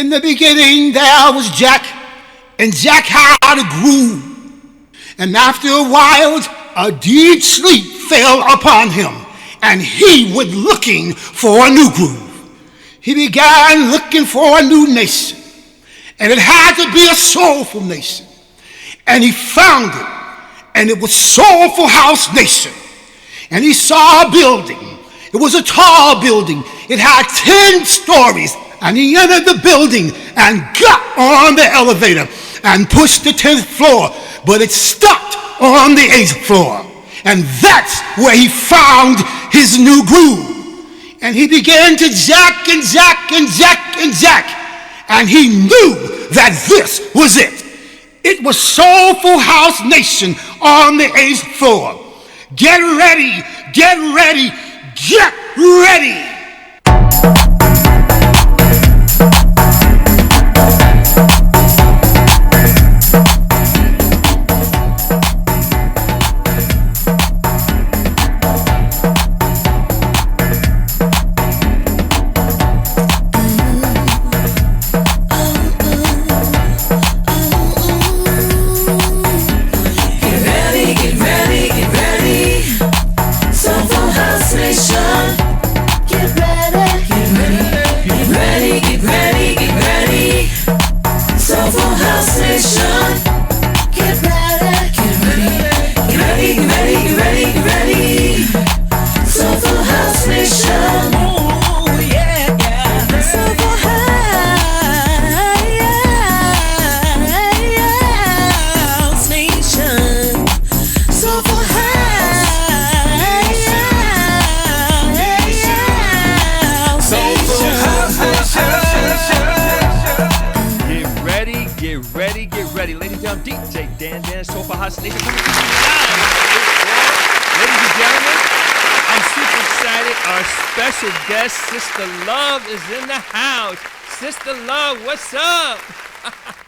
In the beginning there was Jack, and Jack had a groove. And after a while, a deep sleep fell upon him, and he went looking for a new groove. He began looking for a new nation, and it had to be a soulful nation. And he found it, and it was Soulful House Nation. And he saw a building. It was a tall building. It had 10 stories. And he entered the building and got on the elevator and pushed the 10th floor, but it stopped on the 8th floor. And that's where he found his new groove. And he began to jack and jack and jack and jack. And he knew that this was it. It was Soulful House Nation on the 8th floor. Get ready, get ready, get ready. Soulful House Nation coming to you live. Ladies and gentlemen, I'm super excited. Our special guest, Sista Love, is in the house. Sista Love, what's up?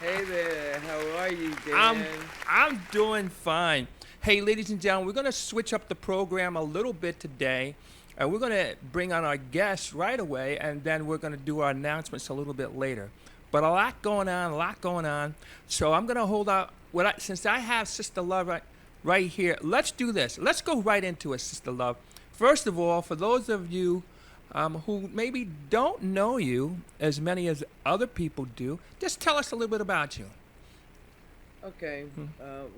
Hey there, how are you, Dan? I'm doing fine. Hey, ladies and gentlemen, we're going to switch up the program a little bit today. We're going to bring on our guests right away, and then we're going to do our announcements a little bit later. But a lot going on. So I'm going to hold out. Since I have Sista Love right here, let's do this. Let's go right into it, Sista Love. First of all, for those of you who maybe don't know you as many as other people do, just tell us a little bit about you. Okay.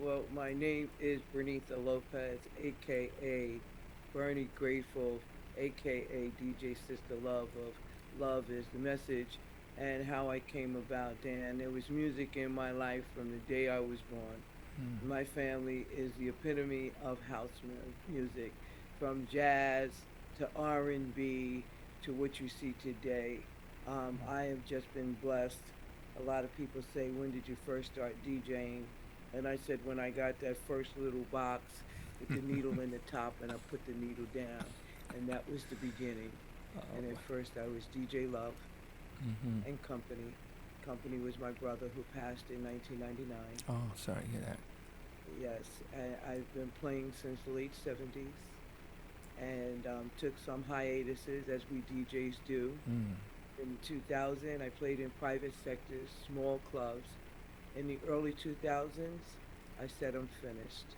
Well, my name is Bernita Lopez, a.k.a. Bernie Grateful, a.k.a. DJ Sista Love of Love is the Message. And how I came about, Dan. There was music in my life from the day I was born. My family is the epitome of house music, from jazz to R&B to what you see today. I have just been blessed. A lot of people say, when did you first start DJing? And I said, when I got that first little box with the needle in the top and I put the needle down. And that was the beginning. And at first I was DJ Love. And Company. Company was my brother who passed in 1999. Oh, sorry to hear that. Yes, I've been playing since the late 70s and took some hiatuses as we DJs do. In 2000, I played in private sectors, small clubs. In the early 2000s, I said I'm finished.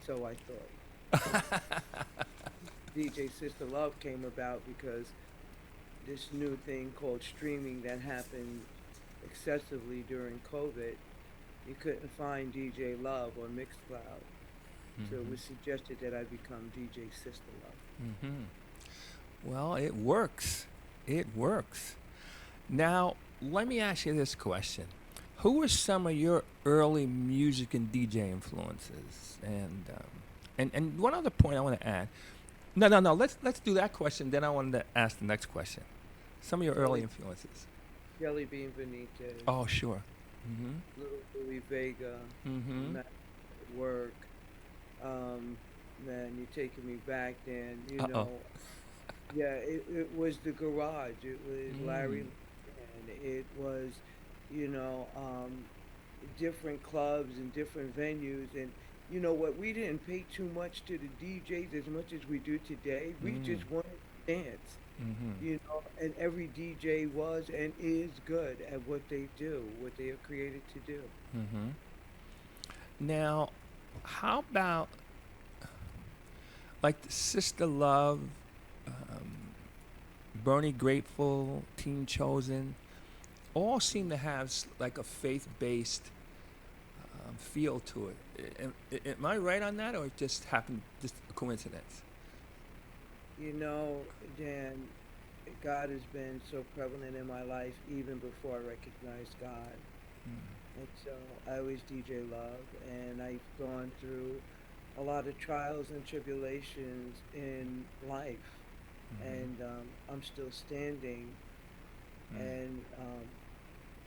So I thought. DJ Sista Love came about because this new thing called streaming that happened excessively during COVID, you couldn't find DJ Love on Mixcloud. So it was suggested that I become DJ Sista Love. Well, it works. It works. Now, let me ask you this question. Who were some of your early music and DJ influences? And one other point I want to add. No. Let's do that question. Then I wanted to ask the next question. Some of your early influences. Jelly Bean Benitez. Oh, sure. Little Louis Vega. Matt Work. Man, you're taking me back, Dan. You know. Yeah, it was the garage. It was Larry, and it was, different clubs and different venues. And you know what? We didn't pay too much to the DJs as much as we do today. We just wanted dance. Mm-hmm. And every DJ was and is good at what they do, what they are created to do. Mm-hmm. Now, how about like the Sister Love, um, Bernie Grateful, Teen Chosen, all seem to have like a faith-based feel to it. Am I right on that, or it just happened, just a coincidence? You know, Dan, God has been so prevalent in my life even before I recognized God. And so I always DJ Love, and I've gone through a lot of trials and tribulations in life, Mm-hmm. and I'm still standing. Mm. And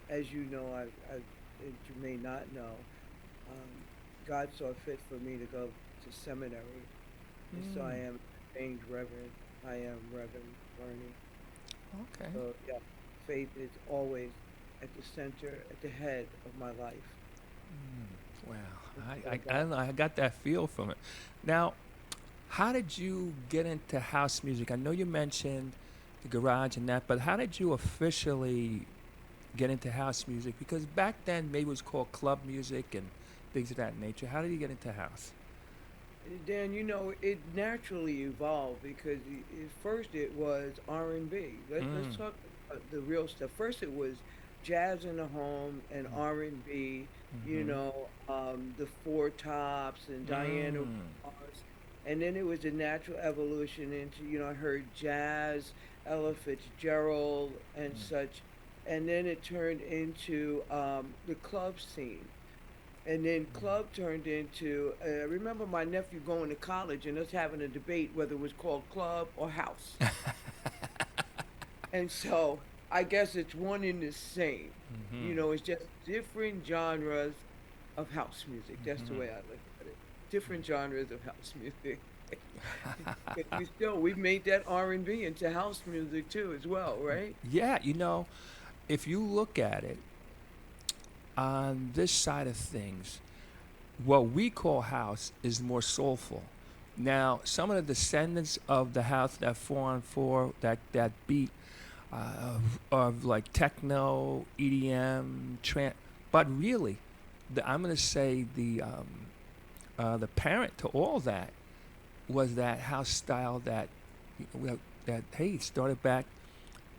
as you know, as you may not know, um, God saw fit for me to go to seminary, and so I Mm. am ordained Reverend. I am Reverend Bernie. Okay. So yeah, faith is always at the center, at the head of my life. Mm. And Wow. so I God, don't know. I got that feel from it. Now, how did you get into house music? I know you mentioned the garage and that, but how did you officially get into house music? Because back then maybe it was called club music and things of that nature. How did you get into house? Dan, it naturally evolved because at first it was R&B. Let's Mm. talk about the real stuff. First it was jazz in the home and R&B. Mm-hmm. The Four Tops and Diana Mm. Ross, and then it was a natural evolution into I heard jazz, Ella Fitzgerald and such, and then it turned into the club scene. And then club turned into, I remember my nephew going to college and us having a debate whether it was called club or house. And so I guess it's one in the same. Mm-hmm. It's just different genres of house music. That's the Mm-hmm. way I look at it. Different genres of house music. But we made that R&B into house music too as well, right? Yeah, if you look at it on this side of things, what we call house is more soulful. Now, some of the descendants of the house, that 4 on 4, that beat of like techno, EDM, trance, but really, I'm going to say the parent to all that was that house style that hey started back.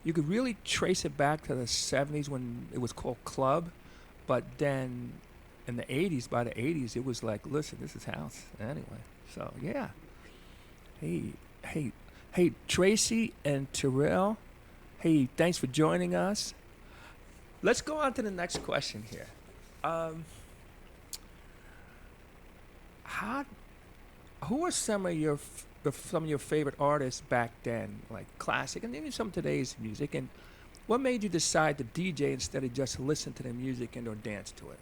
You could really trace it back to the '70s when it was called club, but then in the '80s, by the '80s, it was like, listen, this is house anyway. So yeah, hey, hey, hey, Tracy and Terrell, hey, thanks for joining us. Let's go on to the next question here. Um, how who are some of your favorite artists back then, like classic, and even some today's music? And what made you decide to DJ instead of just listen to the music and or dance to it?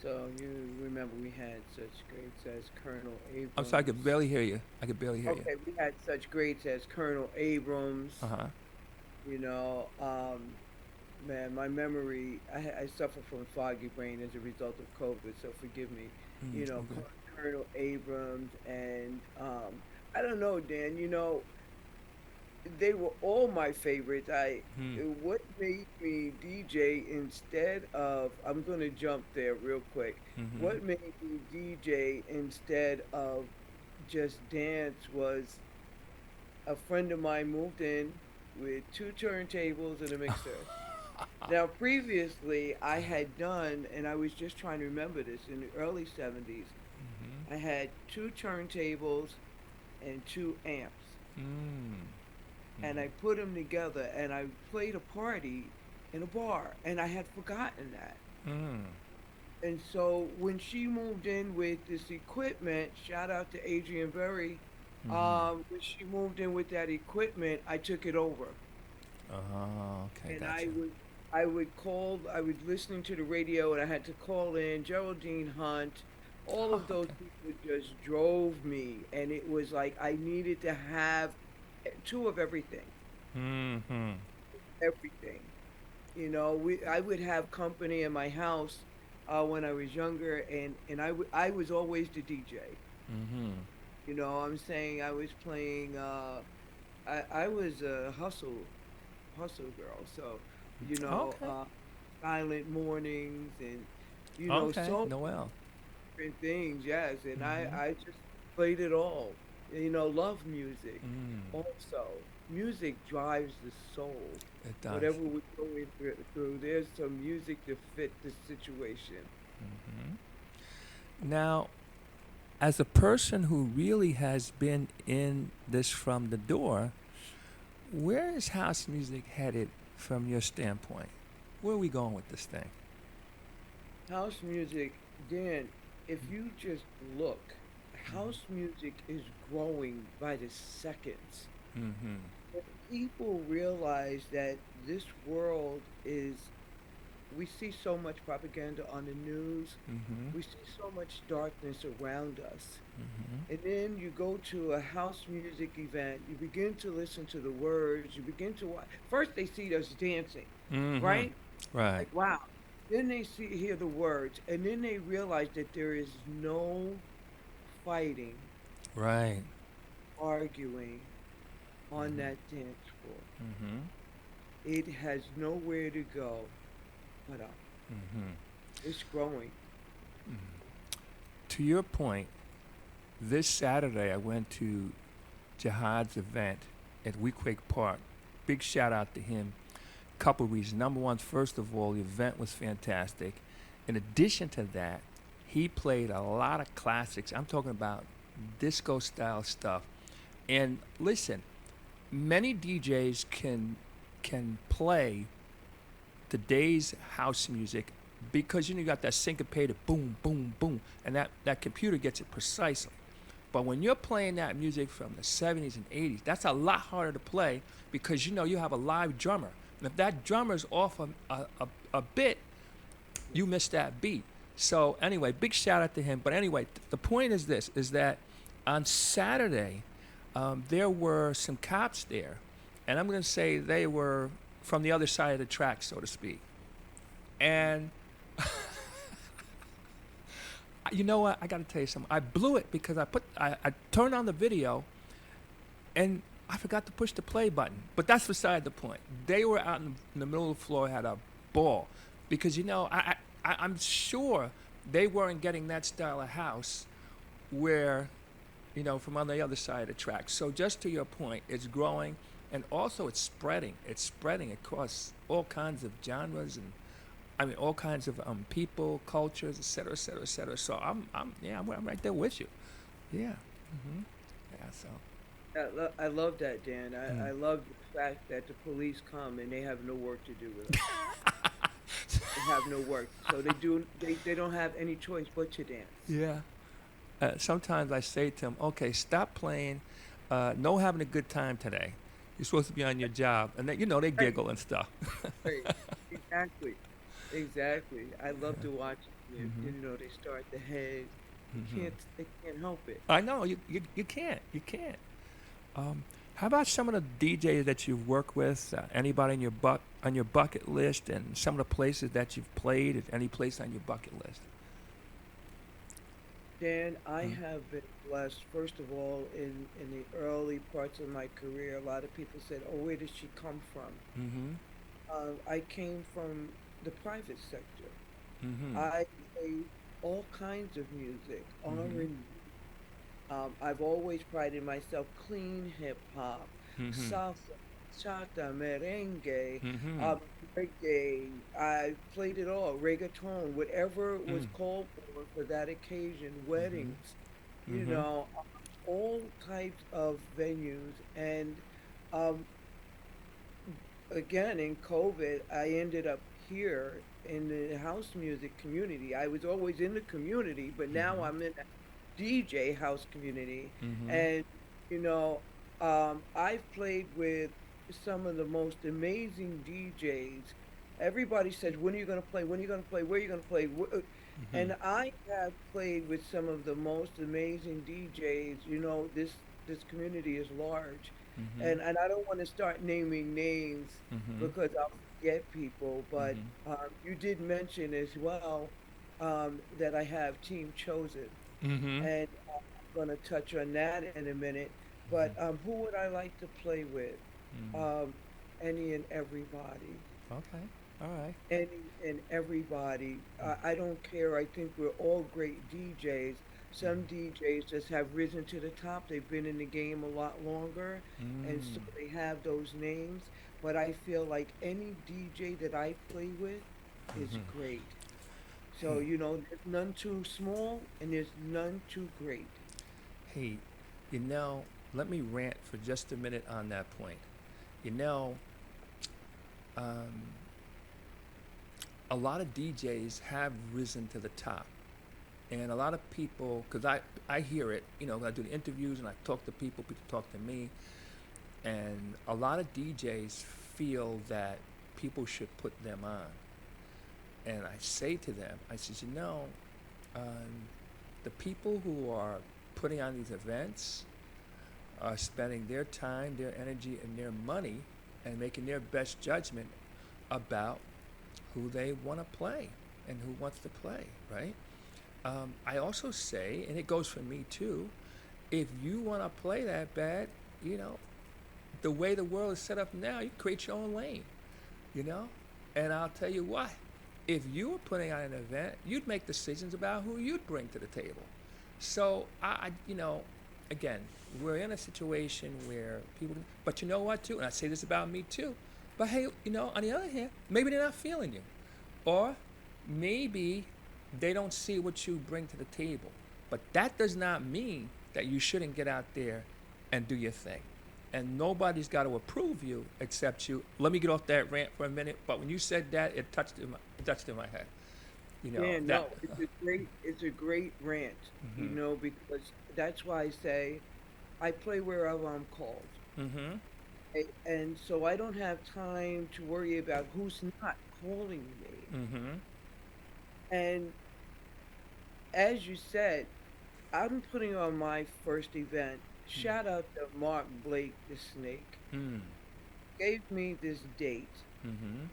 So you remember we had such greats as Colonel I'm sorry, I could Abrams. barely hear you. I could barely hear you. Okay, we had such greats as Colonel Abrams. Uh huh. You know, man, my memory, I suffer from foggy brain as a result of COVID, so forgive me. Mm, You know, okay. Colonel Abrams and I don't know, Dan. They were all my favorites. Hmm. What made me DJ instead of I'm gonna jump there real quick. Mm-hmm. What made me DJ instead of just dance was a friend of mine moved in with two turntables and a mixer. Now, previously, I had done, and I was just trying to remember this in the early 70s, I had two turntables and two amps. Mm. And I put them together and I played a party in a bar, and I had forgotten that. Mm. And so when she moved in with this equipment, shout out to Adrian Berry, Mm-hmm. when she moved in with that equipment, I took it over. Oh, okay, And gotcha. I was listening to the radio and I had to call in Geraldine Hunt. All Oh, of those okay. people just drove me, and it was like I needed to have two of everything, Mm-hmm. everything. I would have company in my house when I was younger, and I was always the DJ. Mm-hmm. I'm saying I was playing. I was a hustle girl. So, Okay. silent mornings and Okay. so Noel. different things. Yes, and Mm-hmm. I just played it all. Love music. Mm, Also, music drives the soul. it does. Whatever we're going through, there's some music to fit the situation. Hmm. Now, as a person who really has been in this from the door, where is house music headed from your standpoint? Where are we going with this thing? House music, Dan, if you just look, house music is growing by the seconds. Mm-hmm. When people realize that this world is, we see so much propaganda on the news, Mm-hmm. we see so much darkness around us. Mm-hmm. And then you go to a house music event, you begin to listen to the words, you begin to watch. First, they see us dancing, Mm-hmm. right? Right. Like, wow. Then they hear the words, and then they realize that there is no fighting, Right. arguing on Mm-hmm. that dance floor. Mm-hmm. It has nowhere to go but up. Mm-hmm. It's growing. To your point, this Saturday I went to Jihad's event at Weequahic Park. Big shout out to him. Couple reasons. Number one, first of all, the event was fantastic. In addition to that, he played a lot of classics. I'm talking about disco style stuff. And listen, many DJs can play today's house music because you got that syncopated boom, boom, boom, and that computer gets it precisely. But when you're playing that music from the 70s and 80s, that's a lot harder to play because you have a live drummer. And if that drummer's off a bit, you miss that beat. So anyway, big shout out to him. But anyway, the point is this: is that on Saturday, there were some cops there, and I'm going to say they were from the other side of the track, so to speak. And you know what? I got to tell you something. I blew it because I turned on the video and I forgot to push the play button. But that's beside the point. They were out in the middle of the floor, had a ball, because I'm sure they weren't getting that style of house where from on the other side of the track. So just to your point, it's growing, and also it's spreading. It's spreading across all kinds of genres and I mean all kinds of people, cultures, et cetera, et cetera, et cetera. So I'm right there with you. Yeah. Hmm. Yeah. So. I love that, Dan. Mm. I love the fact that the police come and they have no work to do with us. They have no work, so they don't have any choice but to dance. Yeah. Sometimes I say to them, okay, stop playing. No having a good time today. You're supposed to be on your job. And they Right, giggle and stuff. right. Exactly. Exactly. I love to watch it. Hmm. They start the head. Hmm. They can't help it. I know. You can't. You can't. Um, how about some of the DJs that you've worked with? Anybody on your bucket list, and some of the places that you've played? If any place on your bucket list? Dan, I Mm. have been blessed, first of all, in the early parts of my career. A lot of people said, "Oh, where did she come from?" Mm-hmm. I came from the private sector. Mm-hmm. I played all kinds of music, Mm-hmm. R&B. I've always prided myself clean hip hop, Mm-hmm. salsa, chata, merengue, Mm-hmm. um, reggae. I played it all, reggaeton, whatever was Mm. called for that occasion, Mm-hmm. weddings, you Mm-hmm. know, all types of venues. And um, again, in COVID, I ended up here in the house music community. I was always in the community, but now Mm-hmm. I'm in the DJ house community. Mm-hmm. And, you know, I've played with some of the most amazing DJs. Everybody says, when are you going to play? When are you going to play? Where are you going to play? Mm-hmm. And I have played with some of the most amazing DJs. This community is large, Mm-hmm. and I don't want to start naming names Mm-hmm. because I'll forget people. But Mm-hmm. you did mention as well that I have Team Chosen, Mm-hmm. and I'm going to touch on that in a minute. But who would I like to play with? Mm. Um, any and everybody. Okay. All right. Any and everybody. I don't care. I think we're all great DJs. Some DJs just have risen to the top. They've been in the game a lot longer, and so Mm. they have those names. But I feel like any DJ that I play with is great. So, Hey, there's none too small and there's none too great. hey, you know, let me rant for just a minute on that point. You know, um, a lot of DJs have risen to the top. And a lot of people, because I hear it, when I do the interviews and I talk to people, people talk to me, and a lot of DJs feel that people should put them on. And I say to them, I says, um, the people who are putting on these events are spending their time, their energy, and their money and making their best judgment about who they want to play and who wants to play, right? I also say, and it goes for me too, if you want to play that bad, you know, the way the world is set up now, you create your own lane, you know? And I'll tell you what, if you were putting on an event, you'd make decisions about who you'd bring to the table. So, again, we're in a situation where people, but you know what, too, and I say this about me too, but hey, on the other hand, maybe they're not feeling you. Or maybe they don't see what you bring to the table. But that does not mean that you shouldn't get out there and do your thing. And nobody's got to approve you except you. Let me get off that rant for a minute. But when you said that, it touched in my head. Yeah, That. no, it's a great rant, Mm-hmm. because that's why I say I play wherever I'm called. Mm-hmm. And so I don't have time to worry about who's not calling me. Mm-hmm. And as you said, I'm putting on my first event. Shout out to Mark Blake the Snake. Mm. Gave me this date, Mm-hmm.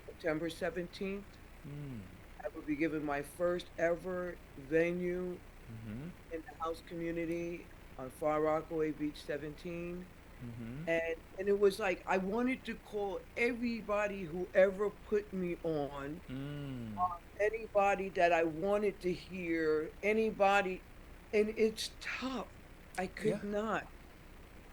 September 17th. Mm. I will be giving my first ever venue Mm-hmm. in the house community on Far Rockaway Beach 17. Mm-hmm. And it was like I wanted to call everybody who ever put me on, Mm. anybody that I wanted to hear, anybody, and it's tough. I Yeah. could not.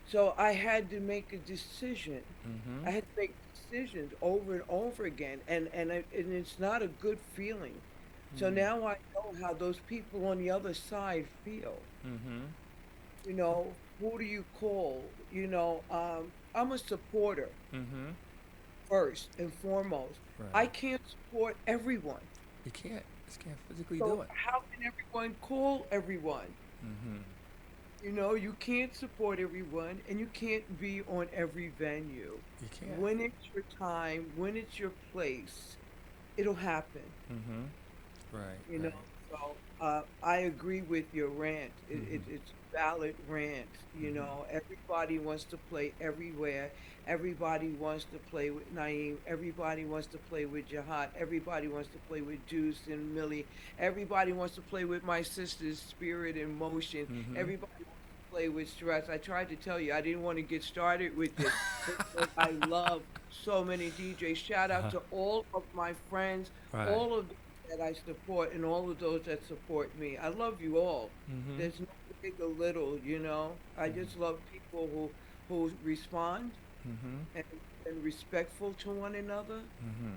So I had to make a decision. Mm-hmm. I had to make decisions over and over again, and it's not a good feeling. So Mm. now I know how those people on the other side feel. Mm-hmm. Who do you call? I'm a supporter Mm-hmm. first and foremost. I Right. can't support everyone. You can't. Just can't physically do So it. how can everyone call everyone? Mm-hmm. You can't support everyone and you can't be on every venue. You can't. When it's your time, when it's your place, it'll happen. Mm-hmm. Right. you know. Right. So I agree with your rant. Mm-hmm. It's a valid rant. Mm-hmm. Everybody wants to play everywhere. Everybody wants to play with Naeem. Everybody wants to play with Jihad. Everybody wants to play with Juice and Millie. Everybody wants to play with my sister's Spirit in Motion. Mm-hmm. Everybody wants to play with Stress. I tried to tell you I didn't want to get started with it because I love so many DJs. Shout out Uh-huh. to all of my friends, Right. all of that I support and all of those that support me. I love you all. Mm-hmm. There's no big or little. I just love people who respond Mm-hmm. and, and respectful to one another, Mm-hmm.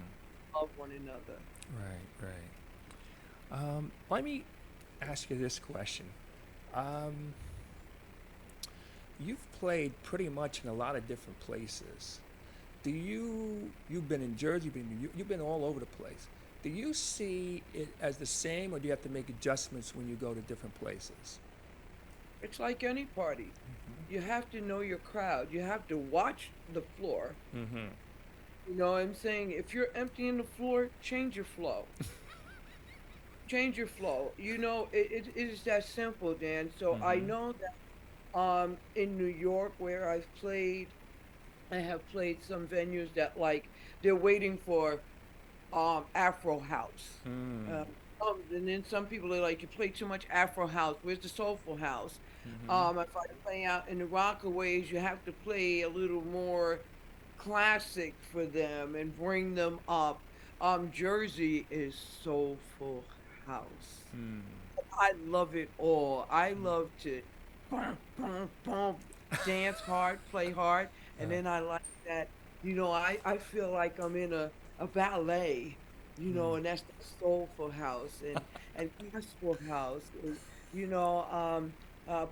love one another. Right. Right. Let me ask you this question. Um, you've played pretty much in a lot of different places. You've been in Jersey, you've been all over the place. Do you see it as the same, or do you have to make adjustments when you go to different places? It's like any party. You have to know your crowd. You have to watch the floor. Mm-hmm. You know what I'm saying? If you're emptying the floor, change your flow. Change your flow. It is that simple, Dan. So I Mm-hmm. know that in New York where I have played some venues that like they're waiting for Afro house. Mm. And then some people are like, you play too much Afro house. Where's the Soulful House? If I play out in the rockaways, you have to play a little more classic for them and bring them up. Jersey is Soulful House. I love it all. I love to bump, bump, bump, dance hard, play hard, and then I like that. I feel like I'm in a ballet. And that's the soulful house and gospel house. You know, um,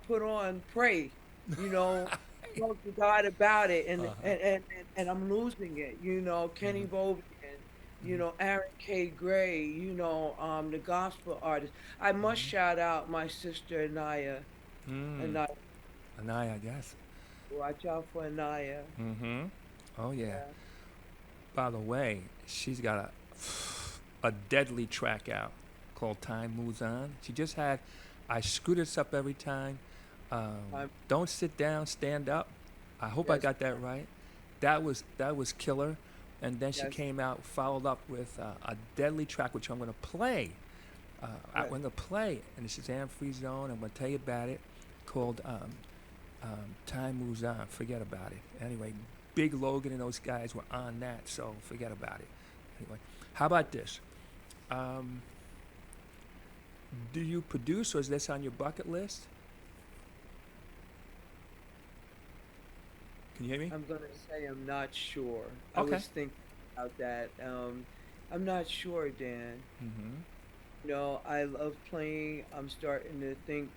put on pray. You know, talk to God about it, and I'm losing it. Kenny Bobby Aaron K. Gray. The gospel artists. I must shout out my sister Anaya. Mm. Anaya, Anaya, I guess. watch out for Anaya. Mm-hmm. Oh yeah. Yeah. By the way, she's got a deadly track out called "Time Moves On." She just had. I screw this up every time. Don't sit down, stand up. I hope I Yes, got that right. That was killer. And then she yes, came out, followed up with a deadly track, which I'm going to play. I'm yes. going to play in the Shazam Free Zone. I'm going to tell you about it. Called Time Moves On. Forget about it. Anyway, Big Logan and those guys were on that, so forget about it. Anyway, how about this? Um, do you produce, or is this on your bucket list? Can you hear me? I'm gonna say I'm not sure. I Okay. was thinking about that. I'm not sure, Dan. Mm-hmm. I love playing. I'm starting to think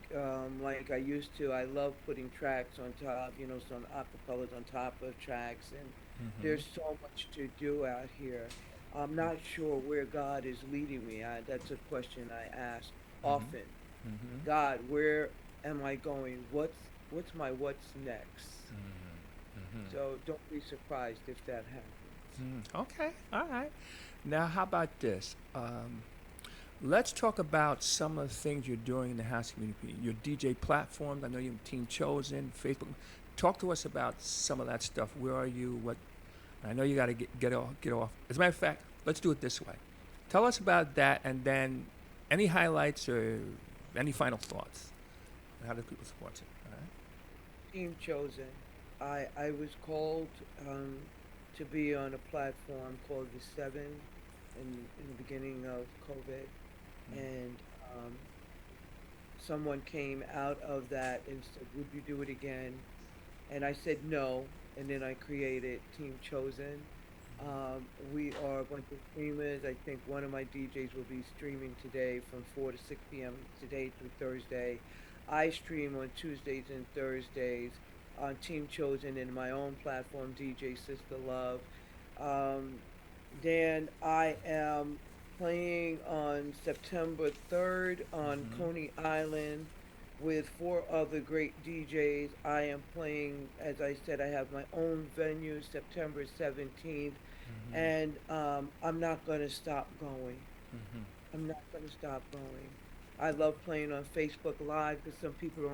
like I used to. I love putting tracks on top, some acapellas on top of tracks, and Mm-hmm. there's so much to do out here. I'm not sure where God is leading me. That's a question I ask Mm-hmm. often. Mm-hmm. God, where am I going? What's next? Mm-hmm. So don't be surprised if that happens. Okay. All right. Now, how about this? Let's talk about some of the things you're doing in the house community. Your DJ platforms. I know you're Team Chosen, Facebook. Talk to us about some of that stuff. Where are you? What? I know you got to get off. Get off. As a matter of fact, let's do it this way. Tell us about that, and then any highlights or any final thoughts. How do people support it? All right. Team chosen. I was called to be on a platform called the Seven in the beginning of COVID, and um, someone came out of that and said, "Would you do it again?" And I said no, and then I created Team Chosen. We are a bunch of streamers. I think one of my DJs will be streaming today from 4 to 6 p.m. today through Thursday. I stream on Tuesdays and Thursdays on Team Chosen and my own platform, DJ Sista Love. Um, Dan, I am playing on September 3rd on Mm-hmm. Coney Island with four other great DJs. I am playing, as I said, I have my own venue September 17th, Mm-hmm. and I'm not going to stop going. Mm-hmm. I'm not going to stop going. I love playing on Facebook Live because some people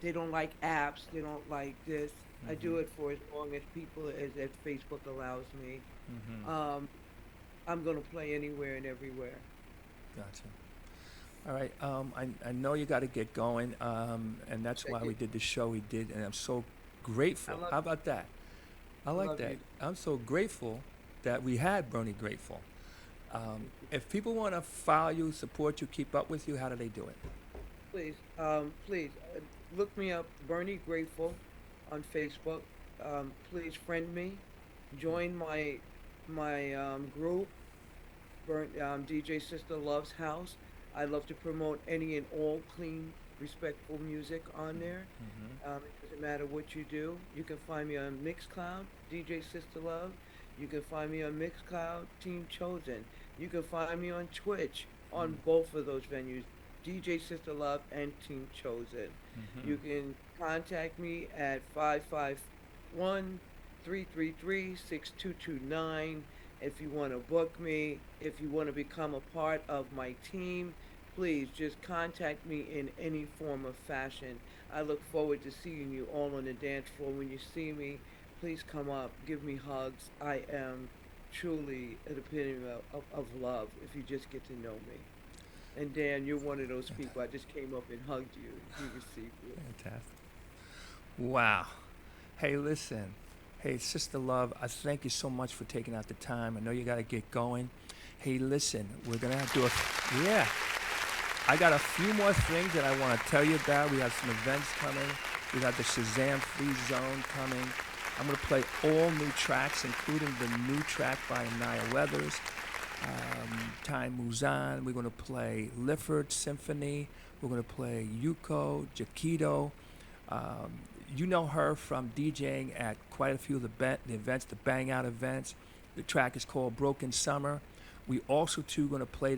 they don't like apps, they don't like this. I Mm-hmm. do it for as long as as Facebook allows me. Mm-hmm. Um, I'm gonna play anywhere and everywhere. Gotcha. All right. I know you got to get going, and that's Thank why we you. did the show we did, and I'm so I grateful. love How about that? I I like love that. you. I'm so grateful that we had Bernie Grateful. If people want to follow you, support you, keep up with you, how do they do it? Please, look me up, Bernie Grateful, on Facebook. Please friend me. Join my group, DJ Sister Love's House. I love to promote any and all clean, respectful music on there. It doesn't matter what you do. You can find me on Mixcloud, DJ Sister Love. You can find me on Mixcloud, Team Chosen. You can find me on Twitch on both of those venues, DJ Sister Love and Team Chosen. Mm-hmm. You can contact me at 551-333-6229 if you want to book me, if you want to become a part of my team. Please just contact me in any form of fashion. I look forward to seeing you all on the dance floor. When you see me, please come up, give me hugs. I am truly an epitome of love if you just get to know me. And Dan, you're one of those people. I just came up and hugged you. You received it. Fantastic. Wow. Hey, listen. Hey, Sister Love, I thank you so much for taking out the time. I know you got to get going. Hey, listen, we're going to have to do a, yeah. I got a few more things that I want to tell you about. We have some events coming. We got the Shazam Free Zone coming. I'm going to play all new tracks, including the new track by Anaya Weathers. Time Moves On. We're going to play Lifford Symphony. We're going to play Yuko, Jaquito. You know her from DJing at quite a few of the events, the Bang Out events. The track is called Broken Summer. We also, too, going to play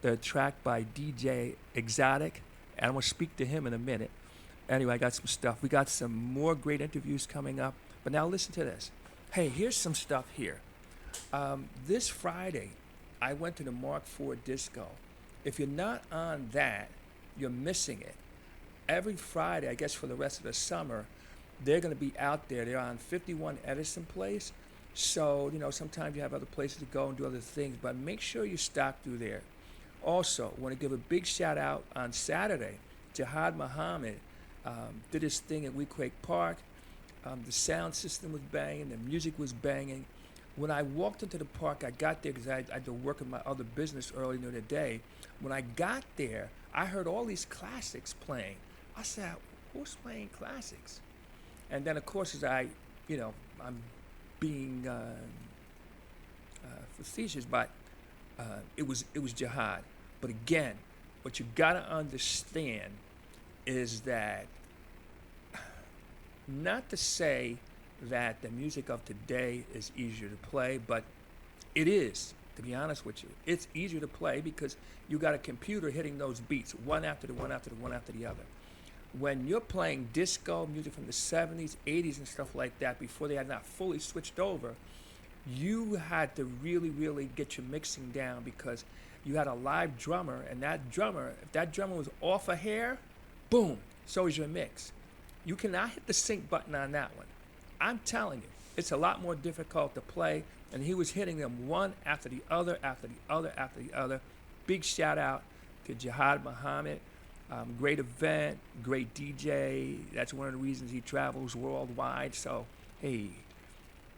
the track by DJ Exotic. And I'm going to speak to him in a minute. Anyway, I got some stuff. We got some more great interviews coming up. But now listen to this. Hey, here's some stuff here. This Friday, I went to the Mark IV Disco. If you're not on that, you're missing it. Every Friday, I guess for the rest of the summer, they're going to be out there. They're on 51 Edison Place. So, you know, sometimes you have other places to go and do other things, but make sure you stop through there. Also, I want to give a big shout out on Saturday. Jihad Muhammad did his thing at Weequahic Park. The sound system was banging. The music was banging. When I walked into the park, I got there because I had to work in my other business early in the day. When I got there, I heard all these classics playing. I said, who's playing classics? And then, of course, as I'm being facetious, but it was Jihad. But again, what you gotta understand is that, not to say that the music of today is easier to play, but it is, to be honest with you. It's easier to play because you got a computer hitting those beats, one after the one after the one after the other. When you're playing disco music from the 70s, 80s, and stuff like that, before they had not fully switched over, you had to really, really get your mixing down because you had a live drummer, and that drummer, if that drummer was off a hair, boom, so is your mix. You cannot hit the sync button on that one. I'm telling you, it's a lot more difficult to play, and he was hitting them one after the other, after the other, after the other. Big shout out to Jihad Muhammad. Great event, great DJ. That's one of the reasons he travels worldwide. So, hey,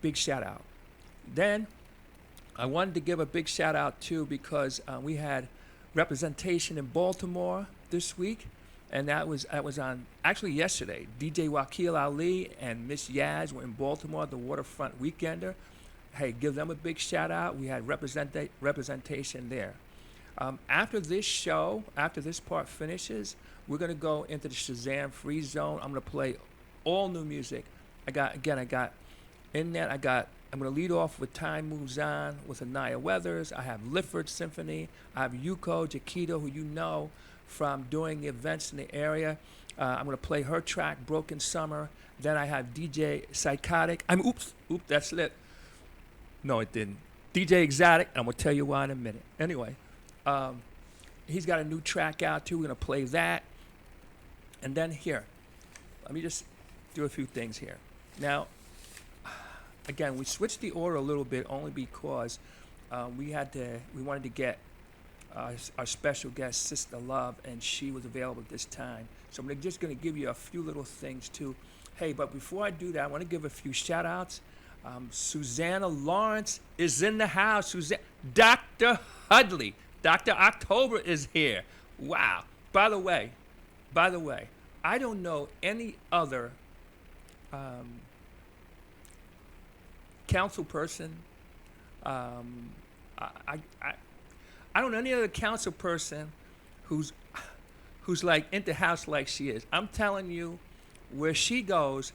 big shout out. Then, I wanted to give a big shout out too because we had representation in Baltimore this week, and that was on actually yesterday. DJ Wakil Ali and Miss Yaz were in Baltimore, the Waterfront Weekender. Hey, give them a big shout out. We had representation there. After this show, after this part finishes, we're going to go into the Shazam Free Zone. I'm going to play all new music. I'm going to lead off with Time Moves On with Anaya Weathers. I have Lifford Symphony. I have Yuko Jaquito, who you know from doing events in the area. I'm going to play her track, Broken Summer. Then I have DJ Psychotic. Oops, that slipped. No, it didn't. DJ Exotic. I'm going to tell you why in a minute. Anyway. He's got a new track out too. We're going to play that. And then here, let me just do a few things here. Now, again, we switched the order a little bit only because we wanted to get our special guest, Sista Love, and she was available at this time. So I'm just going to give you a few little things too. Hey, but before I do that, I want to give a few shout outs. Susanna Lawrence is in the house. Dr. Hudley. Dr. October is here. Wow. By the way, I don't know any other council person. I don't know any other council person who's like into house like she is. I'm telling you, where she goes,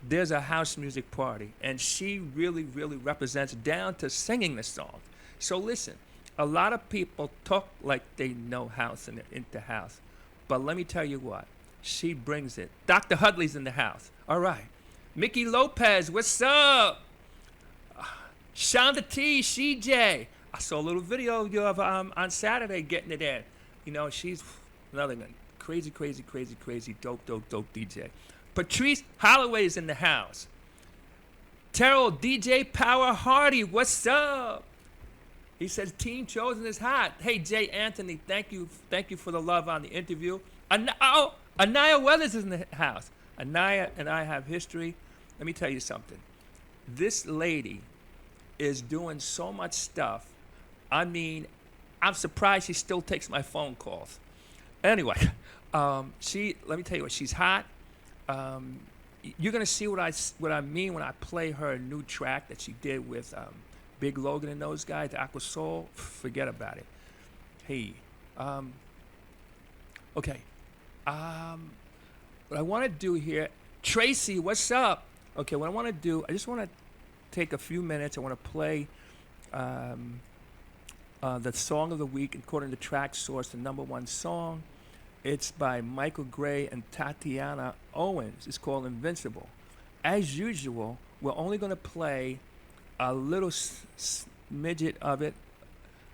there's a house music party, and she really, really represents down to singing the song. So listen. A lot of people talk like they know house and they're into house. But let me tell you what. She brings it. Dr. Hudley's in the house. All right. Mickey Lopez, what's up? Shonda T, CJ. I saw a little video of on Saturday getting it in. You know, she's another crazy, dope DJ. Patrice Holloway's in the house. Terrell DJ Power Hardy, what's up? He says Team Chosen is hot. Hey, Jay Anthony, thank you for the love on the interview. Anaya Weathers is in the house. Anaya and I have history. Let me tell you something. This lady is doing so much stuff. I mean, I'm surprised she still takes my phone calls. Anyway, let me tell you what, she's hot. You're gonna see what I mean when I play her new track that she did with Big Logan and those guys, Aqua Soul. Forget about it. Hey, okay. What I want to do here, Tracy, what's up? Okay, what I want to do, I just want to take a few minutes. I want to play the song of the week according to Track Source, the #1 song. It's by Michael Gray and Tatiana Owens. It's called Invincible. As usual, we're only going to play a little smidget of it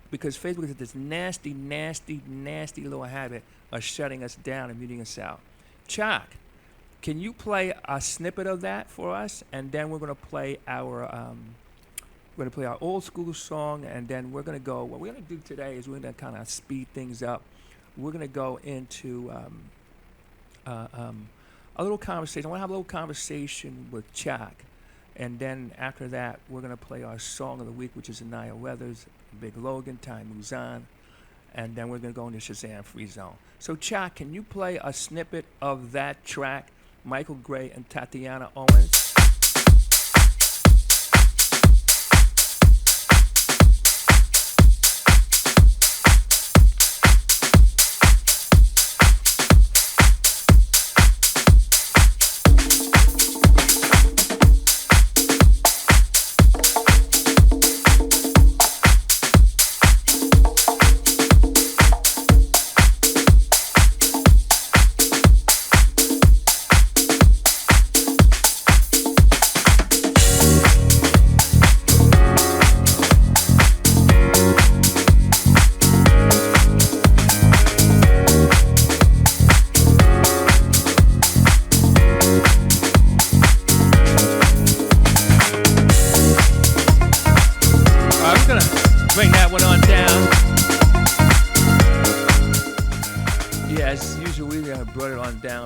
because Facebook has this nasty, nasty, nasty little habit of shutting us down and muting us out. Chuck, can you play a snippet of that for us? And then we're going to play our old school song, and then we're going to go. What we're going to do today is we're going to kind of speed things up. We're going to go into a little conversation. I want to have a little conversation with Chuck. And then after that, we're going to play our song of the week, which is Anaya Weathers, Big Logan, Ty Muzan. And then we're going to go into Shazam Free Zone. So, Chuck, can you play a snippet of that track, Michael Gray and Tatiana Owens?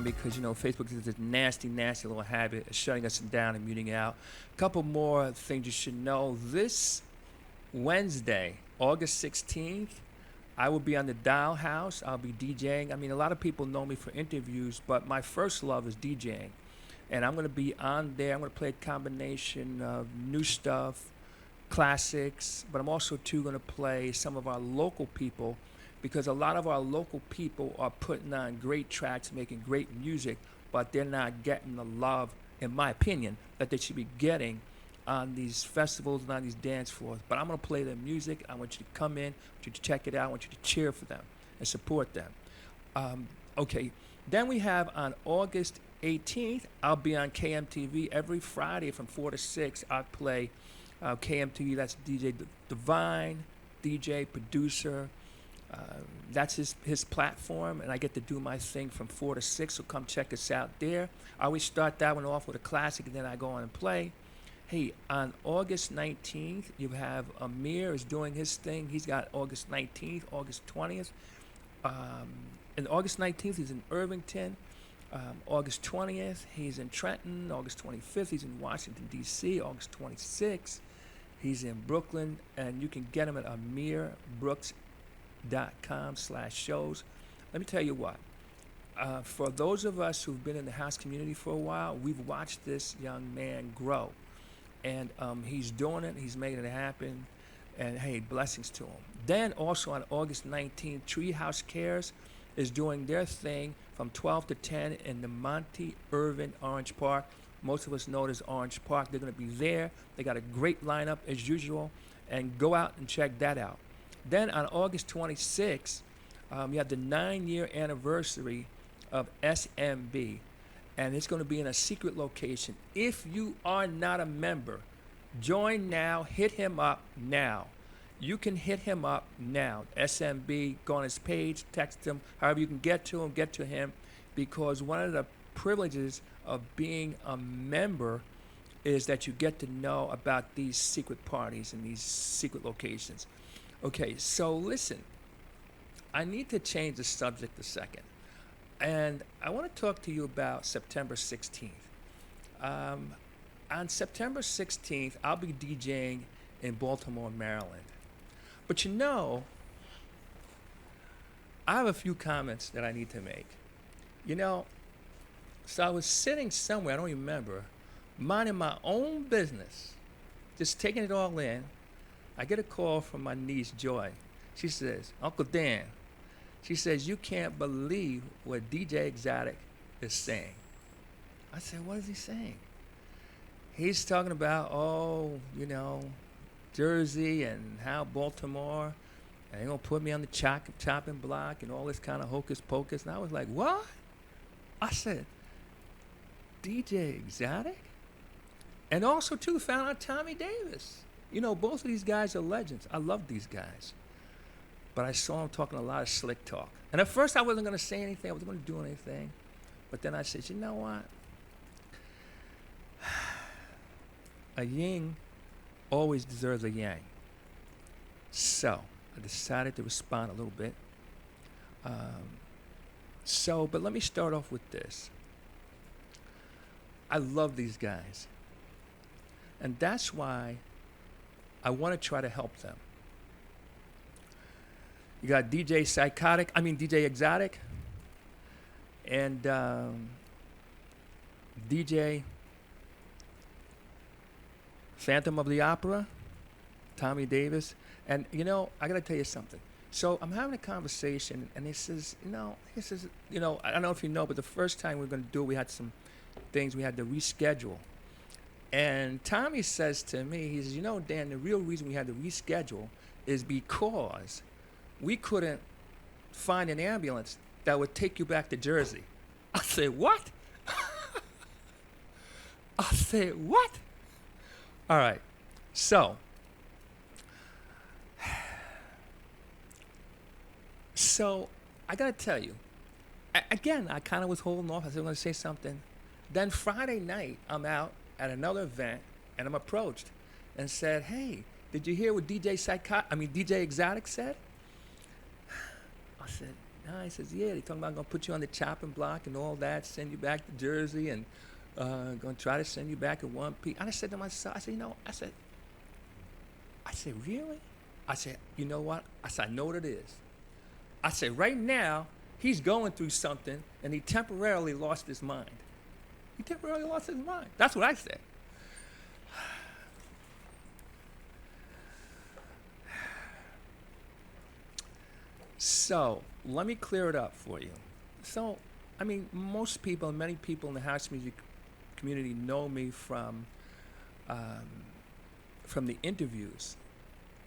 Because, Facebook has this nasty, nasty little habit of shutting us down and muting out. A couple more things you should know. This Wednesday, August 16th, I will be on the Dial House. I'll be DJing. I mean, a lot of people know me for interviews, but my first love is DJing. And I'm going to be on there. I'm going to play a combination of new stuff, classics, but I'm also, too, going to play some of our local people, because a lot of our local people are putting on great tracks, making great music, but they're not getting the love, in my opinion, that they should be getting on these festivals and on these dance floors. But I'm going to play their music. I want you to come in. I want you to check it out. I want you to cheer for them and support them. Okay. Then we have on August 18th, I'll be on KMTV every Friday from 4 to 6. I play KMTV. That's DJ Divine, DJ, producer. That's his platform, and I get to do my thing from 4 to 6, so come check us out there. I always start that one off with a classic, and then I go on and play. Hey, on August 19th, you have Amir is doing his thing. He's got August 19th, August 20th. And August 19th, he's in Irvington. August 20th, he's in Trenton. August 25th, he's in Washington, D.C. August 26th, he's in Brooklyn, and you can get him at amirbrooks.com/shows. Let me tell you what. For those of us who've been in the house community for a while, we've watched this young man grow. And he's doing it. He's making it happen. And, hey, blessings to him. Then also on August 19th, Treehouse Cares is doing their thing from 12 to 10 in the Monte Irvin Orange Park. Most of us know it as Orange Park. They're going to be there. They got a great lineup as usual. And go out and check that out. Then on August 26th, you have the 9-year anniversary of SMB. And it's going to be in a secret location. If you are not a member, join now. Hit him up now. You can hit him up now. SMB, go on his page, text him. However you can get to him. Because one of the privileges of being a member is that you get to know about these secret parties and these secret locations. Okay, so listen, I need to change the subject a second. And I want to talk to you about September 16th. Um, on September 16th, I'll be DJing in Baltimore, Maryland. But you know, I have a few comments that I need to make. You know, so I was sitting somewhere, I don't remember, minding my own business, just taking it all in. I get a call from my niece, Joy. She says, Uncle Dan, she says, you can't believe what DJ Exotic is saying. I said, what is he saying? He's talking about, Jersey and how Baltimore, and they're going to put me on the chopping block and all this kind of hocus pocus. And I was like, what? I said, DJ Exotic? And also, too, found out Tommy Davis. You know, both of these guys are legends. I love these guys. But I saw him talking a lot of slick talk. And at first, I wasn't going to say anything. I wasn't going to do anything. But then I said, you know what? A yin always deserves a yang. So I decided to respond a little bit. But let me start off with this. I love these guys. And that's why I want to try to help them. You got DJ Exotic, and DJ Phantom of the Opera, Tommy Davis. And, I got to tell you something. So I'm having a conversation, and he says, I don't know if you know, but the first time we were going to do it, we had some things we had to reschedule. And Tommy says to me, he says, Dan, the real reason we had to reschedule is because we couldn't find an ambulance that would take you back to Jersey. I said, what? I said, what? All right. So I got to tell you, again, I kind of was holding off. I said, I'm going to say something. Then Friday night, I'm out at another event, and I'm approached and said, hey, did you hear what DJ Exotic said? I said, no. He says, yeah, they're talking about going to put you on the chopping block and all that, send you back to Jersey, and going to try to send you back at 1 p.m. And I said to myself, I said, really? I said, you know what? I said, I know what it is. I said, right now, he's going through something, and he temporarily lost his mind. He temporarily lost his mind. That's what I said. So, let me clear it up for you. So, most people, many people in the house music community know me from the interviews.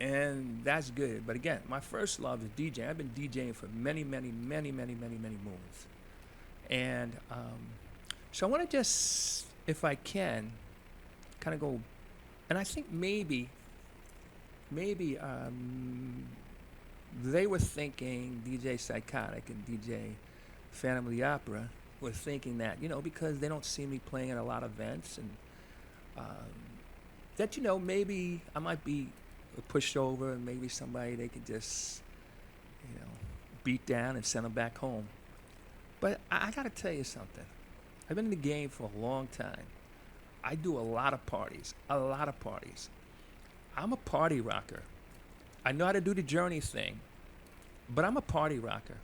And that's good. But again, my first love is DJing. I've been DJing for many, many, many, many, many, many moons. And so I want to just, if I can, kind of go, and I think maybe they were thinking, DJ Psychotic and DJ Phantom of the Opera were thinking that, because they don't see me playing at a lot of events, and that, maybe I might be pushed over, and maybe somebody they could just, beat down and send them back home. But I got to tell you something. I've been in the game for a long time. I do a lot of parties. I'm a party rocker. I know how to do the journey thing, but I'm a party rocker.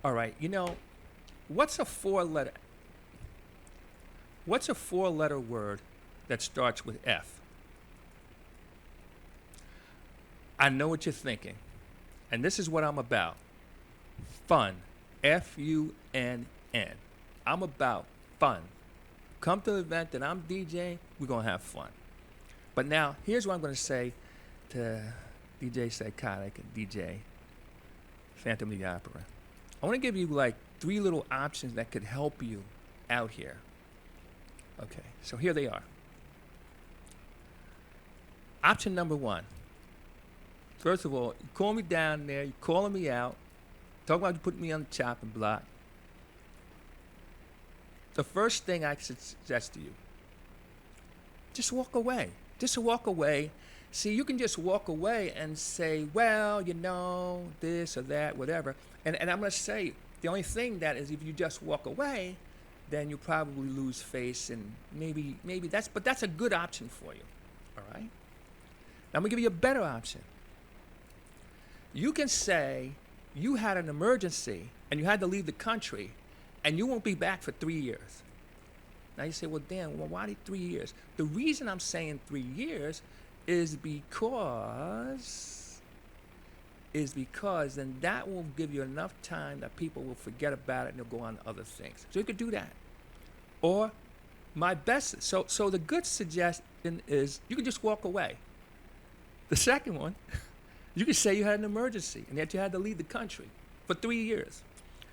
All right, what's a four-letter word that starts with F? I know what you're thinking, and this is what I'm about. Fun. F-U-N-N. I'm about fun. Come to the event that I'm DJing, we're going to have fun. But now, here's what I'm going to say to DJ Psychotic and DJ Phantom of the Opera. I want to give you like 3 little options that could help you out here. Okay, so here they are. Option number 1. First of all, you call me down there, you're calling me out, talking about you putting me on the chopping block. The first thing I suggest to you, just walk away. Just walk away See, you can just walk away and say, well, you know, this or that, whatever. And I'm going to say, the only thing that is if you just walk away, then you probably lose face and maybe that's a good option for you. All right? Now I'm going to give you a better option. You can say you had an emergency and you had to leave the country and you won't be back for 3 years. Now you say, well, Dan, well, why 3 years? The reason I'm saying 3 years is because then that will give you enough time that people will forget about it and they'll go on to other things. So you could do that. Or my best, so the good suggestion is you can just walk away. The second one, you could say you had an emergency and that you had to leave the country for 3 years.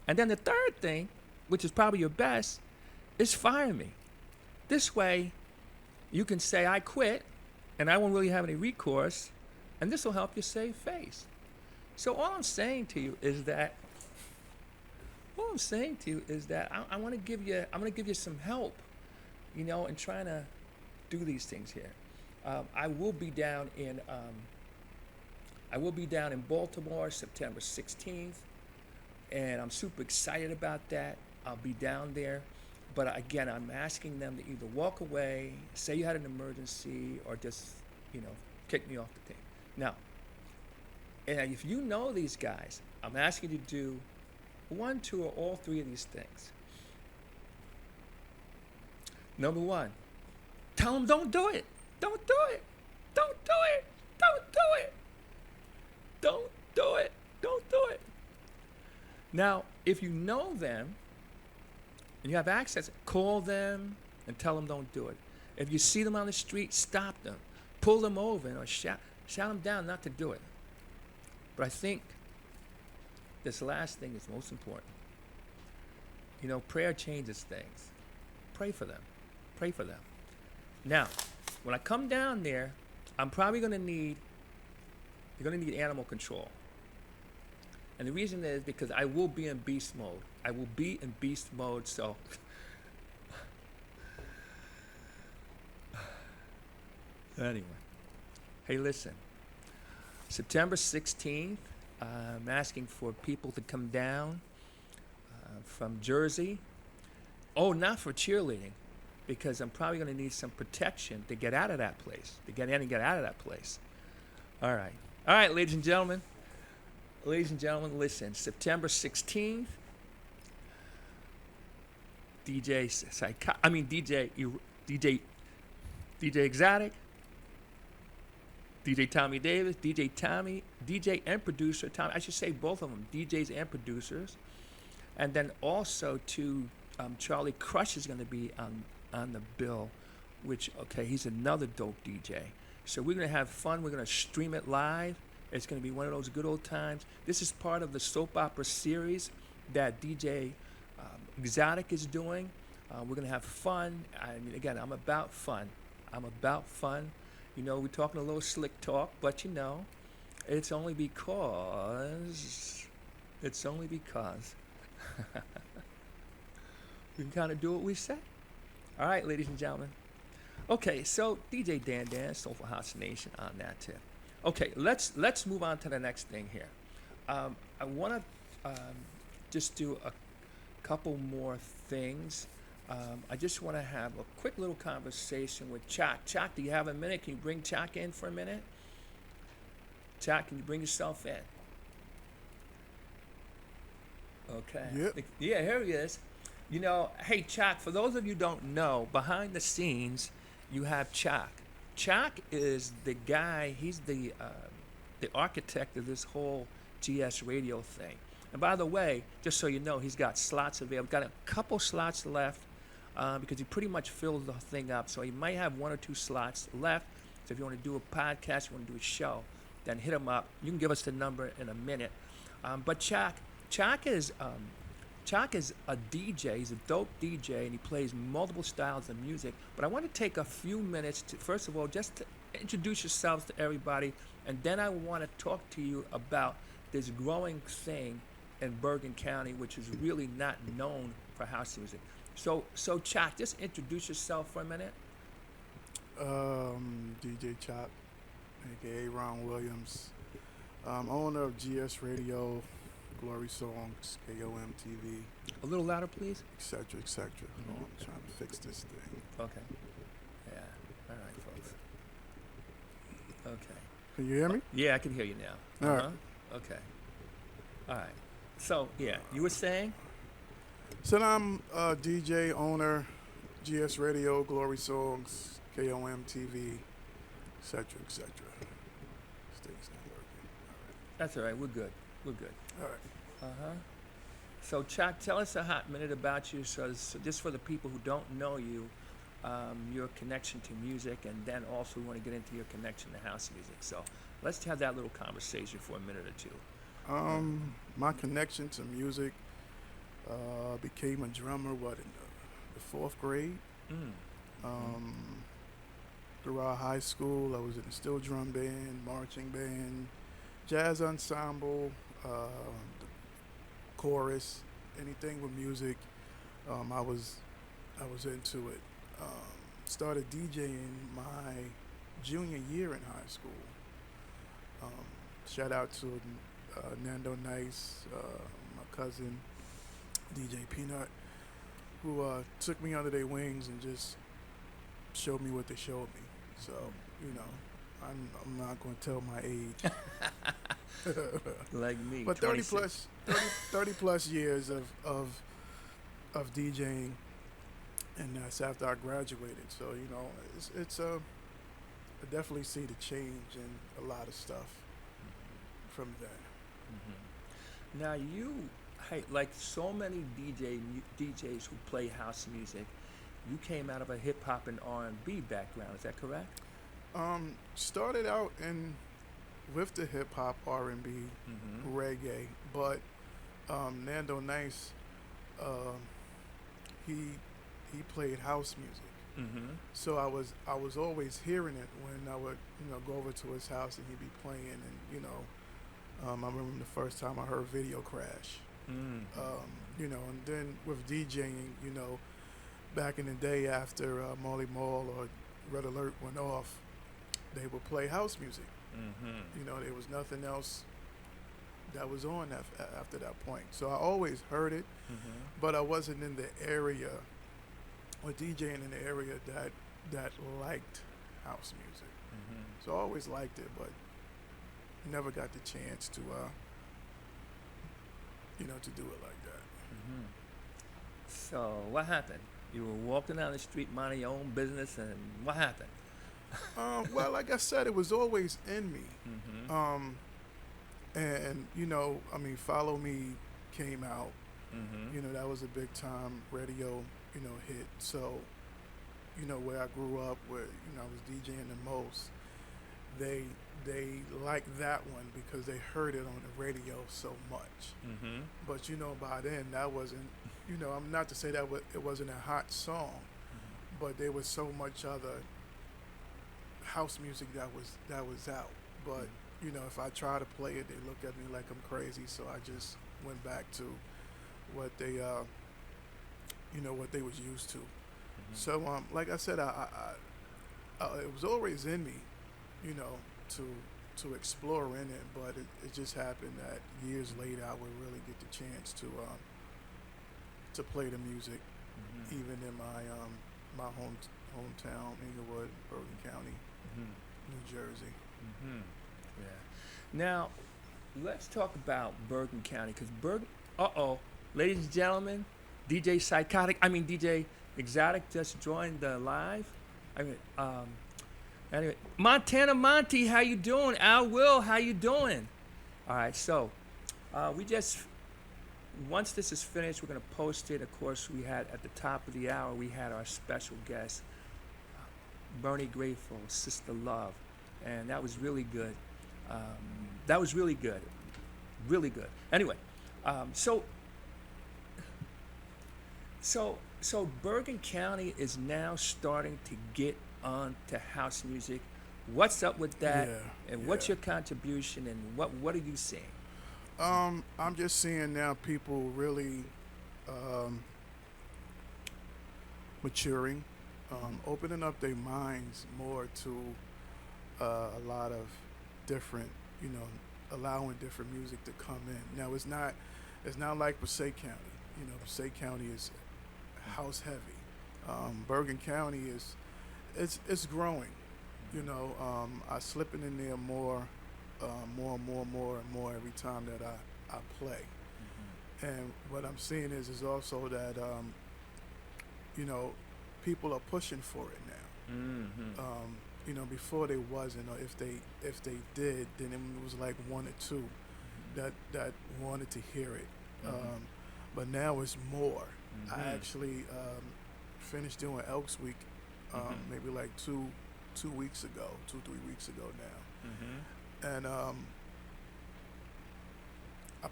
And then the third thing, which is probably your best, is fire me. This way, you can say I quit and I won't really have any recourse, and this will help you save face. So all I'm saying to you is that I'm going to give you some help, you know, in trying to do these things here. I will be down in Baltimore September 16th, and I'm super excited about that. I'll be down there, but again, I'm asking them to either walk away, say you had an emergency, or just, you know, kick me off the thing. Now, and if you know these guys, I'm asking you to do 1, 2, or all 3 of these things. Number 1, tell them don't do it. Don't do it. Don't do it. Don't do it. Don't do it. Don't do it. Now, if you know them and you have access, call them and tell them don't do it. If you see them on the street, stop them. Pull them over or shout them down not to do it. But I think this last thing is most important. You know, prayer changes things. Pray for them. Pray for them. Now, when I come down there, I'm probably you're going to need animal control. And the reason is because I will be in beast mode. I will be in beast mode, so. Anyway. Hey, listen. September 16th, I'm asking for people to come down from Jersey. Oh, not for cheerleading, because I'm probably going to need some protection to get out of that place, to get in and get out of that place. All right. All right, ladies and gentlemen. Ladies and gentlemen, listen. September 16th, DJ Exotic, DJ Tommy Davis, DJ and producer Tommy. I should say both of them, DJs and producers. And then also Charlie Crush is going to be on the bill, which, okay, he's another dope DJ. So we're going to have fun. We're going to stream it live. It's going to be one of those good old times. This is part of the soap opera series that DJ Exotic is doing. We're going to have fun. I mean, again, I'm about fun. You know, we're talking a little slick talk, but you know, it's only because we can kind of do what we say. All right, ladies and gentlemen. Okay, so DJ Dan, Soulful House Nation on that tip. Okay, let's move on to the next thing here. I want to just do a couple more things. I just want to have a quick little conversation with Chak. Chak, do you have a minute? Can you bring Chak in for a minute? Chak, can you bring yourself in? Okay. Yep. Yeah, here he is. You know, hey, Chak, for those of you who don't know, behind the scenes, you have Chak. Chak is the guy, he's the architect of this whole GS radio thing. And by the way, just so you know, he's got slots available. Got a couple slots left because he pretty much filled the thing up. So he might have 1 or 2 slots left. So if you want to do a podcast, you want to do a show, then hit him up. You can give us the number in a minute. But Chak is a DJ. He's a dope DJ, and he plays multiple styles of music. But I want to take a few minutes to, first of all, just to introduce yourselves to everybody, and then I want to talk to you about this growing thing in Bergen County, which is really not known for house music. So Chak, just introduce yourself for a minute. DJ Chak. aka Ron Williams. Owner of GS Radio, Glory Songs, KOM TV, A little louder, please. etc., etc. Oh, I'm trying to fix this thing. Okay. Yeah. All right, folks. Okay. Can you hear me? Yeah, I can hear you now. All right. Okay. All right. So, yeah, you were saying? So I'm DJ, owner, GS Radio, Glory Songs, KOM TV, etc., etc. This thing's not working. That's all right. We're good. We're good. All right. Uh-huh. So, Chuck, tell us a hot minute about you. So just for the people who don't know you, your connection to music, and then also we want to get into your connection to house music. So let's have that little conversation for a minute or two. My connection to music became a drummer, in the fourth grade. Throughout high school, I was in the steel drum band, marching band, jazz ensemble, the chorus, anything with music. I was into it. Started DJing my junior year in high school. Shout out to Nando Nice, my cousin, DJ Peanut, who took me under their wings and just showed me what they showed me. So, I'm not going to tell my age. Like me, But 26. 30 plus years of DJing, and that's after I graduated. So, it's I definitely see the change in a lot of stuff from then. Now like so many DJs who play house music, you came out of a hip hop and R&B background. Is that correct? Started out with the hip hop, R&B, reggae, but Nando Nice, he played house music. So I was always hearing it when I would go over to his house and he'd be playing, and I remember the first time I heard Video Crash. And then with DJing, back in the day after Molly Mall or Red Alert went off, they would play house music. There was nothing else that was on after that point. So I always heard it, but I wasn't in the area or DJing in the area that liked house music. So I always liked it, but never got the chance to to do it like that. So what happened? You were walking down the street minding your own business, and what happened? Well, like I said, it was always in me. And Follow Me came out. That was a big time radio hit. So where I grew up, where I was DJing the most, they liked that one because they heard it on the radio so much. But by then that wasn't, I'm not to say that it wasn't a hot song, but there was so much other house music that was out. But if I try to play it, they look at me like I'm crazy. So I just went back to what they what they was used to. So like I said, I it was always in me, to explore in it, but it just happened that years later I would really get the chance to play the music, even in my hometown, Inglewood, Bergen County, New Jersey. Yeah. Now, let's talk about Bergen County, because ladies and gentlemen, DJ Exotic just joined the live. Anyway, Montana Monty, how you doing? Al Will, how you doing? All right, so once this is finished, we're going to post it. Of course, we had at the top of the hour, we had our special guest, Bernie Grateful, Sista Love, and that was really good. Really good. Anyway, so Bergen County is now starting to get on to house music. What's up with that? And what's your contribution, and what are you seeing? I'm just seeing now people really maturing, opening up their minds more to a lot of different, you know, allowing different music to come in. Now it's not like Passaic County. You know, Passaic County is house heavy. Bergen County is it's growing. You know, I slipping in there more and more every time that I play. And what I'm seeing is also that you know, people are pushing for it now. You know, before they wasn't, or if they did, then it was like one or two that wanted to hear it. But now it's more. I actually finished doing Elks Week maybe like 3 weeks ago now, and I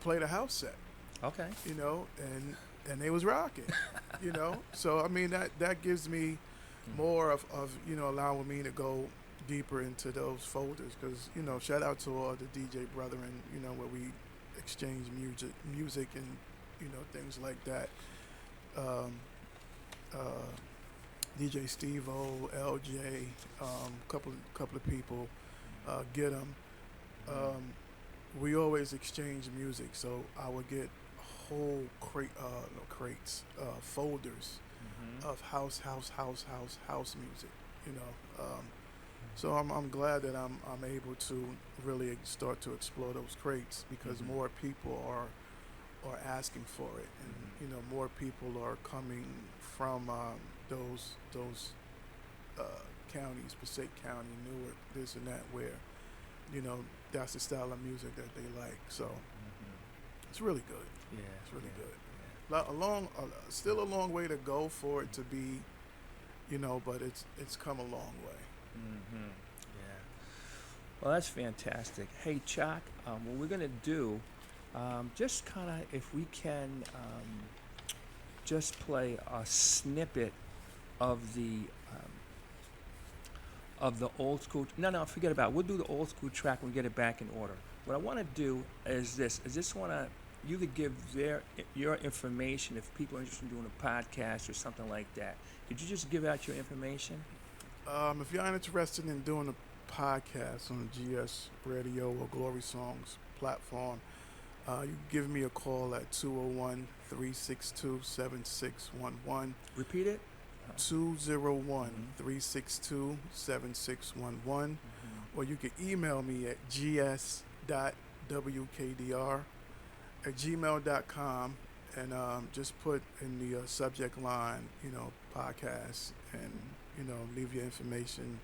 played a house set. Okay. You know, and they was rocking. You know, so I mean that gives me more of you know, allowing me to go deeper into those folders, because you know, shout out to all the DJ brethren, you know, where we exchange music and you know, things like that. DJ Steve-O, LJ, couple of people, get them. We always exchange music, so I would get whole crates, folders of house music. You know, so I'm glad that I'm able to really start to explore those crates, because more people are asking for it, and you know, more people are coming from those counties, Passaic County, Newark, this and that, where you know, that's the style of music that they like. So it's really good. Yeah. It's really good. Still a long way to go for it to be, you know, but it's come a long way. Yeah. Well, that's fantastic. Hey, Chuck, what we're gonna do, just kind of, if we can, just play a snippet of the old school. No, forget about it. We'll do the old school track when we get it back in order. What I want to do is this. I just want to, you could give your information if people are interested in doing a podcast or something like that. Could you just give out your information? If you're interested in doing a podcast on the GS Radio or Glory Songs platform, you can give me a call at 201-362-7611. Repeat it. 201-362-7611. Or you can email me at gs.wkdr@gmail.com, and just put in the subject line, you know, podcast, and you know, leave your information,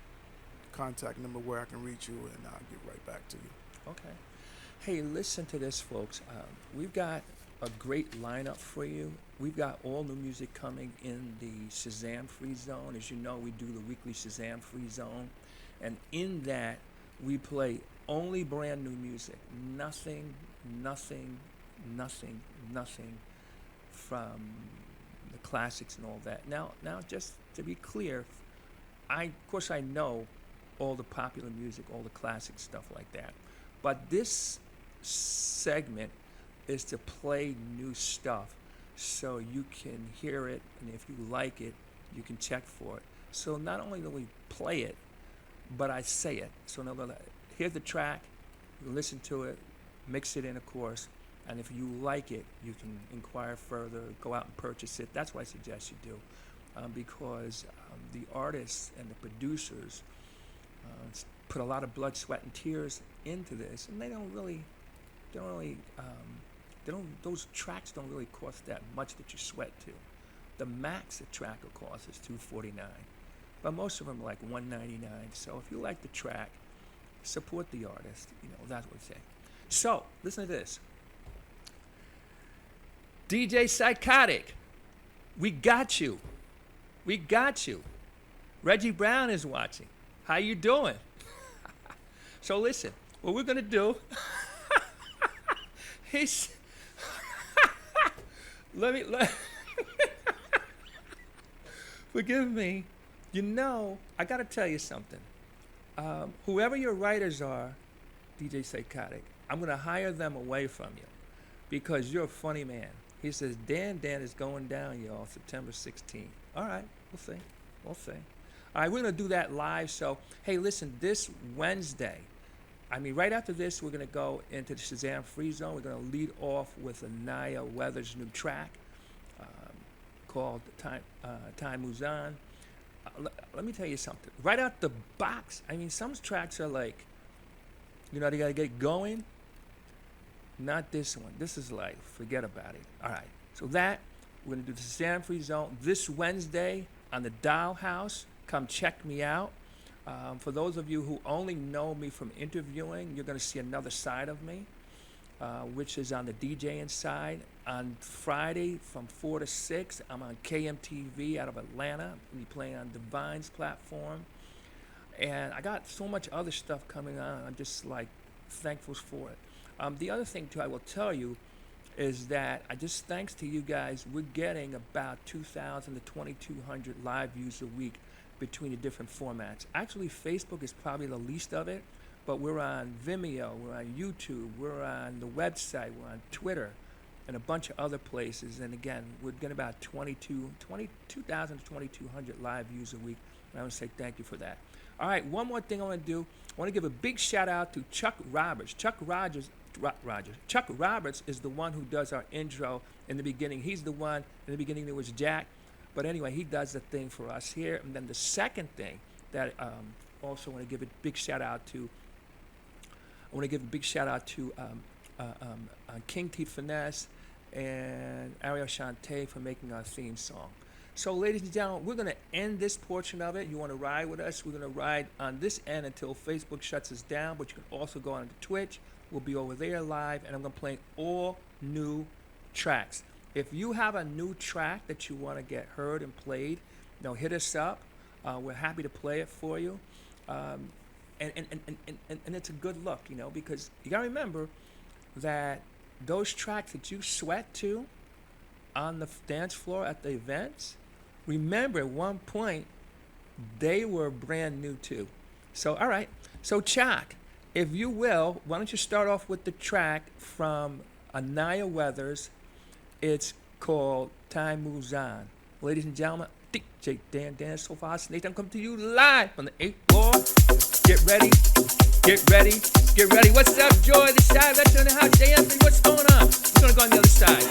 contact number where I can reach you, and I'll get right back to you. Okay. Hey, listen to this, folks. We've got a great lineup for you. We've got all new music coming in the Shazam Free Zone. As you know, we do the weekly Shazam Free Zone. And in that, we play only brand new music. Nothing from the classics and all that. Now, just to be clear, of course I know all the popular music, all the classic stuff like that. But this segment is to play new stuff so you can hear it, and if you like it, you can check for it. So not only do we play it, but I say it. So in other words, here's the track, you listen to it, mix it in, of course, and if you like it, you can inquire further, go out and purchase it. That's what I suggest you do, because the artists and the producers put a lot of blood, sweat, and tears into this, and those tracks don't really cost that much that you sweat to. The max a track will cost is $249, but most of them are like $199. So if you like the track, support the artist. You know, that's what I say. So listen to this. DJ Psychotic, we got you. We got you. Reggie Brown is watching. How you doing? So listen, what we're gonna do. He's. let Forgive me. You know, I gotta tell you something. Whoever your writers are, DJ Psychotic, I'm gonna hire them away from you because you're a funny man. He says, Dan is going down, y'all, September 16th. All right, we'll see. All right, we're going to do that live. So, hey, listen, this Wednesday, right after this, we're going to go into the Shazam Free Zone. We're going to lead off with Anaya Weather's new track called Time Moves On. Let me tell you something. Right out the box, some tracks are like, they got to get going. Not this one. This is like, forget about it. All right. So we're going to do the Shazam Free Zone this Wednesday on the Dial House. Come check me out. For those of you who only know me from interviewing, you're going to see another side of me, which is on the DJing side. On Friday from 4 to 6, I'm on KMTV out of Atlanta. I'll be playing on Divine's platform. And I got so much other stuff coming on. I'm just like thankful for it. The other thing, too, I will tell you is that thanks to you guys, we're getting about 2,000 to 2,200 live views a week between the different formats. Actually, Facebook is probably the least of it, but we're on Vimeo, we're on YouTube, we're on the website, we're on Twitter, and a bunch of other places. And again, we're getting about 2,000 to 2,200 live views a week. And I want to say thank you for that. All right, one more thing I want to do. I want to give a big shout out to Chuck Roberts. Chuck Roberts is the one who does our intro in the beginning. He's the one, in the beginning there was Jack. But anyway, he does the thing for us here. And then the second thing that also want to give a big shout out to, King T Finesse and Ariel Shante for making our theme song. So, ladies and gentlemen, we're going to end this portion of it. You want to ride with us? We're going to ride on this end until Facebook shuts us down. But you can also go on to Twitch. We'll be over there live. And I'm going to play all new tracks. If you have a new track that you want to get heard and played, hit us up. We're happy to play it for you. And it's a good look, because you got to remember that those tracks that you sweat to on the dance floor at the events, remember at one point, they were brand new too. So, all right. So, Chuck, if you will, why don't you start off with the track from Anaya Weathers. It's called Time Moves On. Ladies and gentlemen, DJ Dan, Soulful House Nation, I'm coming to you live from the 8th floor. Get ready, get ready, get ready. What's up, Joy? The shy veteran in the house. Anthony, what's going on? We're going to go on the other side.